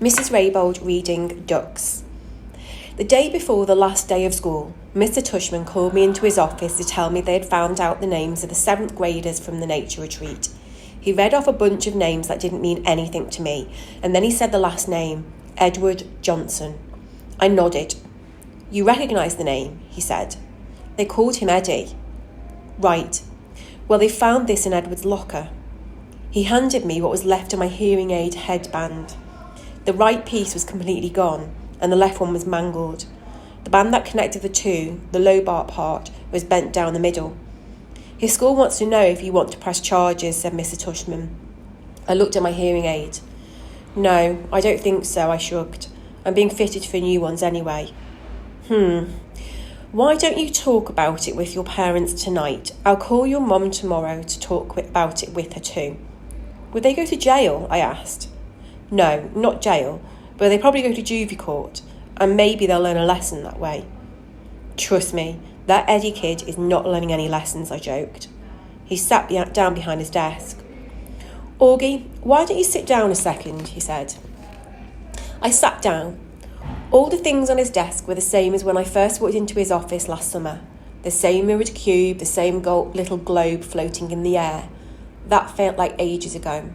Mrs. Raybould reading Ducks. The day before the last day of school, Mr. Tushman called me into his office to tell me they had found out the names of the 7th graders from the nature retreat. He read off a bunch of names that didn't mean anything to me, and then he said the last name, Edward Johnson. I nodded. You recognise the name, he said. They called him Eddie. Right. Well, they found this in Edward's locker. He handed me what was left of my hearing aid headband. The right piece was completely gone, and the left one was mangled. The band that connected the two, the low bar part, was bent down the middle. His school wants to know if you want to press charges, said Mr. Tushman. I looked at my hearing aid. No, I don't think so, I shrugged. I'm being fitted for new ones anyway. Why don't you talk about it with your parents tonight? I'll call your mum tomorrow to talk about it with her too. Would they go to jail? I asked. No, not jail, but they probably go to juvie court, and maybe they'll learn a lesson that way. Trust me, that Eddie kid is not learning any lessons, I joked. He sat down behind his desk. Augie, why don't you sit down a second, he said. I sat down. All the things on his desk were the same as when I first walked into his office last summer. The same mirrored cube, the same little globe floating in the air. That felt like ages ago.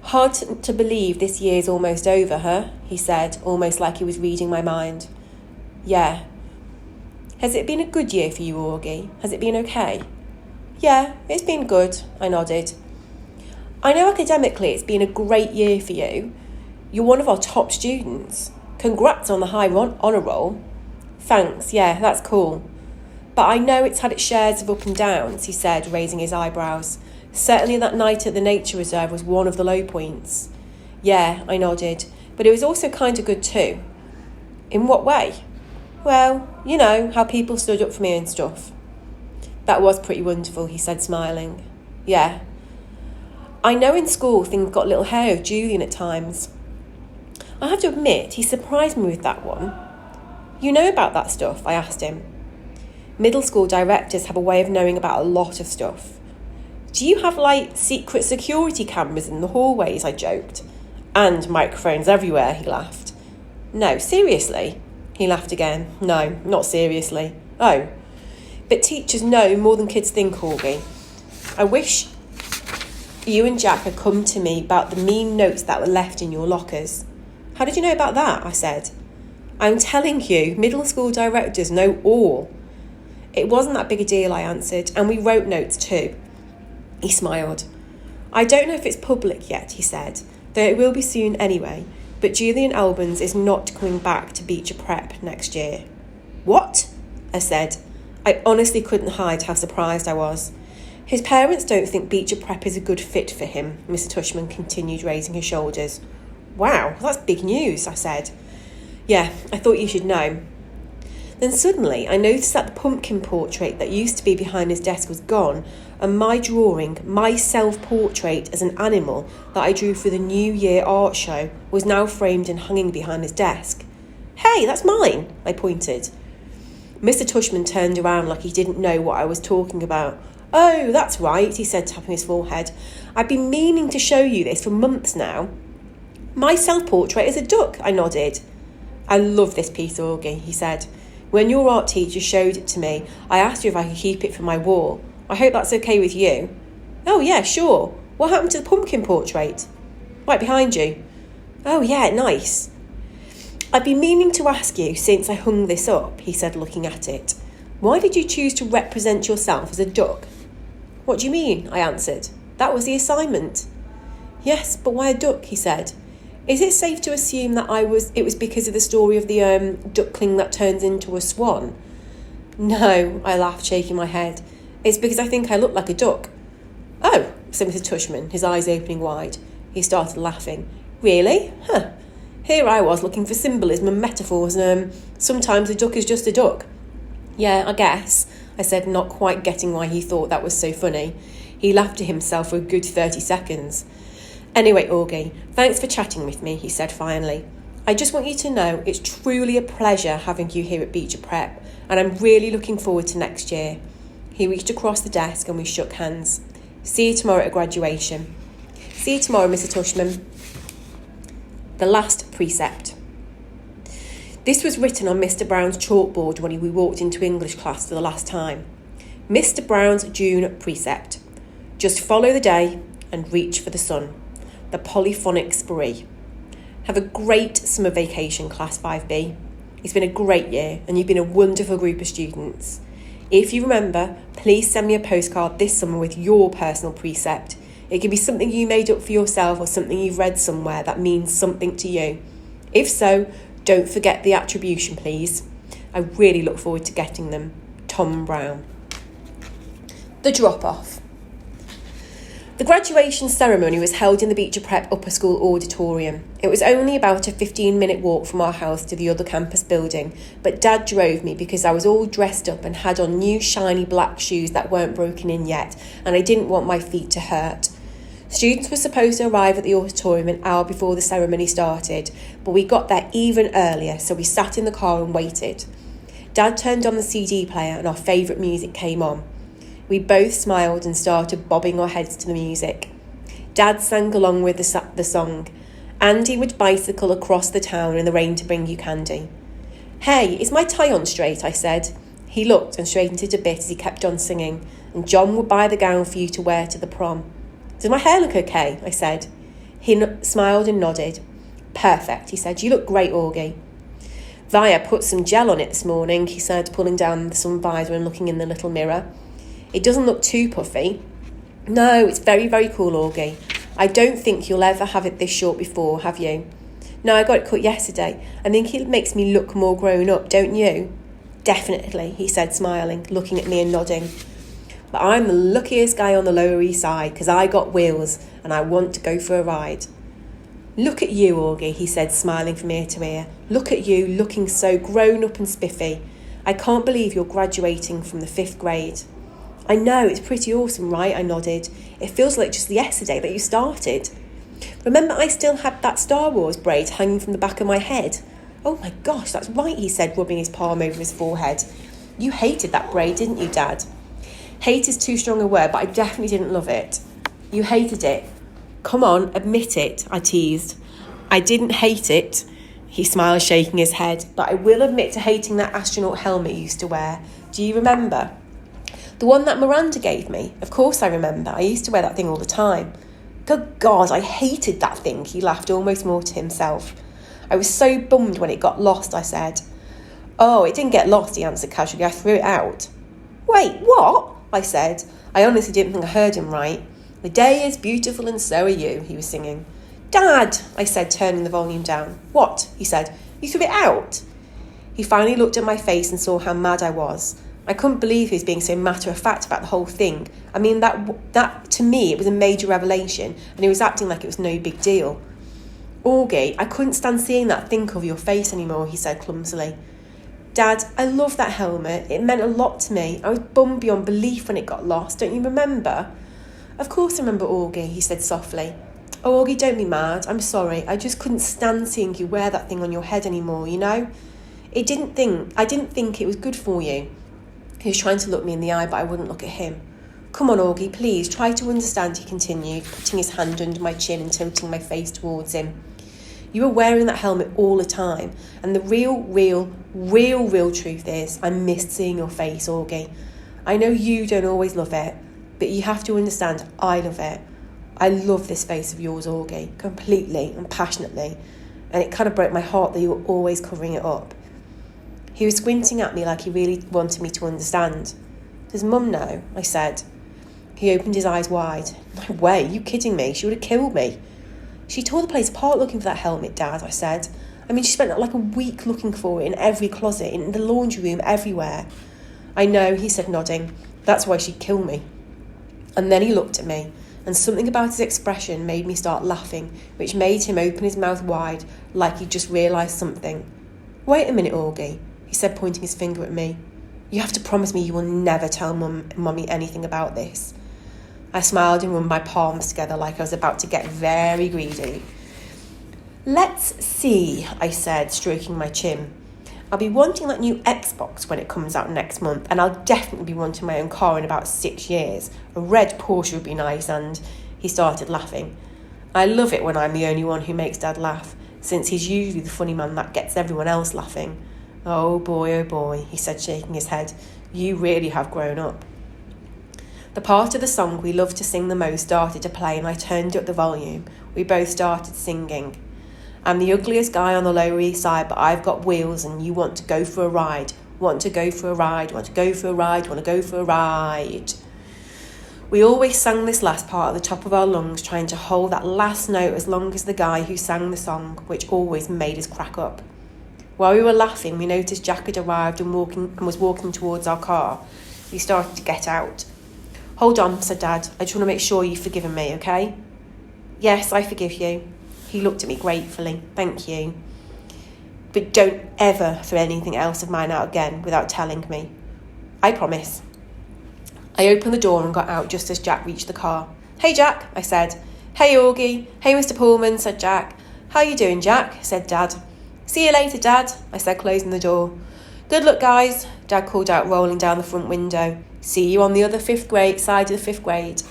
Hard to believe this year's almost over, huh? He said, almost like he was reading my mind. Yeah. Has it been a good year for you, Augie? Has it been okay? Yeah, it's been good, I nodded. I know academically it's been a great year for you. You're one of our top students. Congrats on the high honour roll. Thanks, yeah, that's cool. But I know it's had its shares of up and downs, he said, raising his eyebrows. Certainly that night at the nature reserve was one of the low points. Yeah, I nodded, but it was also kind of good too. In what way? Well, you know, how people stood up for me and stuff. That was pretty wonderful, he said, smiling. Yeah. I know in school things got a little hairy of Julian at times. I have to admit, he surprised me with that one. You know about that stuff? I asked him. Middle school directors have a way of knowing about a lot of stuff. Do you have, secret security cameras in the hallways? I joked. And microphones everywhere, he laughed. No, seriously? He laughed again. No, not seriously. Oh. But teachers know more than kids think, Augie. I wish you and Jack had come to me about the mean notes that were left in your lockers. How did you know about that? I said. I'm telling you, middle school directors know all. It wasn't that big a deal, I answered, and we wrote notes too. He smiled. I don't know if it's public yet, he said, though it will be soon anyway, but Julian Albans is not coming back to Beecher Prep next year. What? I said. I honestly couldn't hide how surprised I was. His parents don't think Beecher Prep is a good fit for him, Mr. Tushman continued, raising his shoulders. Wow, that's big news, I said. Yeah, I thought you should know. Then suddenly I noticed that the pumpkin portrait that used to be behind his desk was gone, and my drawing, my self-portrait as an animal that I drew for the New Year art show, was now framed and hanging behind his desk. Hey, that's mine, I pointed. Mr. Tushman turned around like he didn't know what I was talking about. Oh, that's right, he said, tapping his forehead. I've been meaning to show you this for months now. My self-portrait is a duck, I nodded. I love this piece, Augie, he said. When your art teacher showed it to me, I asked her if I could keep it for my wall. I hope that's okay with you. Oh, yeah, sure. What happened to the pumpkin portrait? Right behind you. Oh, yeah, nice. I've been meaning to ask you since I hung this up, he said, looking at it. Why did you choose to represent yourself as a duck? What do you mean? I answered. That was the assignment. Yes, but why a duck? He said. Is it safe to assume that it was because of the story of the duckling that turns into a swan? No, I laughed, shaking my head. It's because I think I look like a duck. Oh, said Mr. Tushman, his eyes opening wide. He started laughing. Really? Huh. Here I was looking for symbolism and metaphors, and sometimes a duck is just a duck. Yeah, I guess, I said, not quite getting why he thought that was so funny. He laughed to himself for a good 30 seconds. Anyway, Augie, thanks for chatting with me, he said finally. I just want you to know it's truly a pleasure having you here at Beecher Prep, and I'm really looking forward to next year. He reached across the desk and we shook hands. See you tomorrow at graduation. See you tomorrow, Mr. Tushman. The last precept. This was written on Mr. Brown's chalkboard when we walked into English class for the last time. Mr. Brown's June precept. Just follow the day and reach for the sun. The polyphonic spree. Have a great summer vacation, Class 5B. It's been a great year and you've been a wonderful group of students. If you remember, please send me a postcard this summer with your personal precept. It could be something you made up for yourself or something you've read somewhere that means something to you. If so, don't forget the attribution, please. I really look forward to getting them. Tom Brown. The drop-off. The graduation ceremony was held in the Beecher Prep Upper School auditorium. It was only about a 15-minute walk from our house to the other campus building, but Dad drove me because I was all dressed up and had on new shiny black shoes that weren't broken in yet, and I didn't want my feet to hurt. Students were supposed to arrive at the auditorium an hour before the ceremony started, but we got there even earlier, so we sat in the car and waited. Dad turned on the CD player and our favourite music came on. We both smiled and started bobbing our heads to the music. Dad sang along with the song. Andy would bicycle across the town in the rain to bring you candy. Hey, is my tie on straight? I said. He looked and straightened it a bit as he kept on singing. And John would buy the gown for you to wear to the prom. Does my hair look okay? I said. He smiled and nodded. Perfect, he said. You look great, Augie. Via put some gel on it this morning, he said, pulling down the sun visor and looking in the little mirror. It doesn't look too puffy. No, it's very, very cool, Augie. I don't think you'll ever have it this short before, have you? No, I got it cut yesterday. I think it makes me look more grown up, don't you? Definitely, he said, smiling, looking at me and nodding. But I'm the luckiest guy on the Lower East Side because I got wheels and I want to go for a ride. Look at you, Augie, he said, smiling from ear to ear. Look at you, looking so grown up and spiffy. I can't believe you're graduating from the 5th grade. I know, it's pretty awesome, right? I nodded. It feels like just yesterday that you started. Remember I still had that Star Wars braid hanging from the back of my head? Oh my gosh, that's right, he said, rubbing his palm over his forehead. You hated that braid, didn't you, Dad? Hate is too strong a word, but I definitely didn't love it. You hated it. Come on, admit it, I teased. I didn't hate it, he smiled, shaking his head, but I will admit to hating that astronaut helmet you used to wear. Do you remember? The one that Miranda gave me. Of course I remember. I used to wear that thing all the time. Good God, I hated that thing, he laughed almost more to himself. I was so bummed when it got lost, I said. Oh, it didn't get lost, he answered casually. I threw it out. Wait, what? I said. I honestly didn't think I heard him right. The day is beautiful and so are you, he was singing. Dad, I said, turning the volume down. What? He said. You threw it out? He finally looked at my face and saw how mad I was. I couldn't believe he was being so matter-of-fact about the whole thing. I mean, that to me, it was a major revelation, and he was acting like it was no big deal. Augie, I couldn't stand seeing that thing cover your face anymore, he said clumsily. Dad, I love that helmet. It meant a lot to me. I was bummed beyond belief when it got lost. Don't you remember? Of course I remember, Augie, he said softly. Oh, Augie, don't be mad. I'm sorry. I just couldn't stand seeing you wear that thing on your head anymore, you know? I didn't think it was good for you. He was trying to look me in the eye, but I wouldn't look at him. Come on, Augie, please, try to understand, he continued, putting his hand under my chin and tilting my face towards him. You were wearing that helmet all the time, and the real truth is I missed seeing your face, Augie. I know you don't always love it, but you have to understand I love it. I love this face of yours, Augie, completely and passionately, and it kind of broke my heart that you were always covering it up. He was squinting at me like he really wanted me to understand. Does Mum know? I said. He opened his eyes wide. No way, you kidding me? She would have killed me. She tore the place apart looking for that helmet, Dad, I said. I mean, she spent like a week looking for it in every closet, in the laundry room, everywhere. I know, he said, nodding. That's why she'd kill me. And then he looked at me, and something about his expression made me start laughing, which made him open his mouth wide, like he'd just realised something. Wait a minute, Augie, he said, pointing his finger at me. You have to promise me you will never tell Mummy anything about this. I smiled and rubbed my palms together like I was about to get very greedy. Let's see, I said, stroking my chin. I'll be wanting that new Xbox when it comes out next month, and I'll definitely be wanting my own car in about 6 years. A red Porsche would be nice, and he started laughing. I love it when I'm the only one who makes Dad laugh. since he's usually the funny man that gets everyone else laughing. Oh boy, he said, shaking his head. You really have grown up. The part of the song we loved to sing the most started to play, and I turned up the volume. We both started singing. I'm the ugliest guy on the Lower East Side, but I've got wheels and you want to go for a ride. Want to go for a ride, want to go for a ride, want to go for a ride. We always sang this last part at the top of our lungs, trying to hold that last note as long as the guy who sang the song, which always made us crack up. While we were laughing, we noticed Jack had arrived and was walking towards our car. We started to get out. Hold on, said Dad. I just want to make sure you've forgiven me, okay? Yes, I forgive you. He looked at me gratefully. Thank you. But don't ever throw anything else of mine out again without telling me. I promise. I opened the door and got out just as Jack reached the car. Hey, Jack, I said. Hey, Augie. Hey, Mr. Pullman, said Jack. How you doing, Jack? Said Dad. See you later, Dad, I said, closing the door. Good luck, guys, Dad called out, rolling down the front window. See you on the other side of the 5th grade.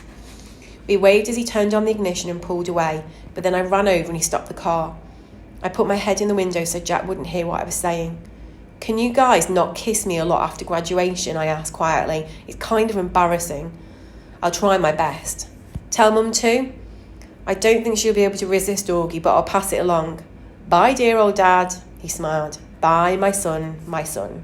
We waved as he turned on the ignition and pulled away, but then I ran over and he stopped the car. I put my head in the window so Jack wouldn't hear what I was saying. Can you guys not kiss me a lot after graduation? I asked quietly. It's kind of embarrassing. I'll try my best. Tell Mum too? I don't think she'll be able to resist, Augie, but I'll pass it along. Bye, dear old Dad, he smiled. Bye, my son, my son.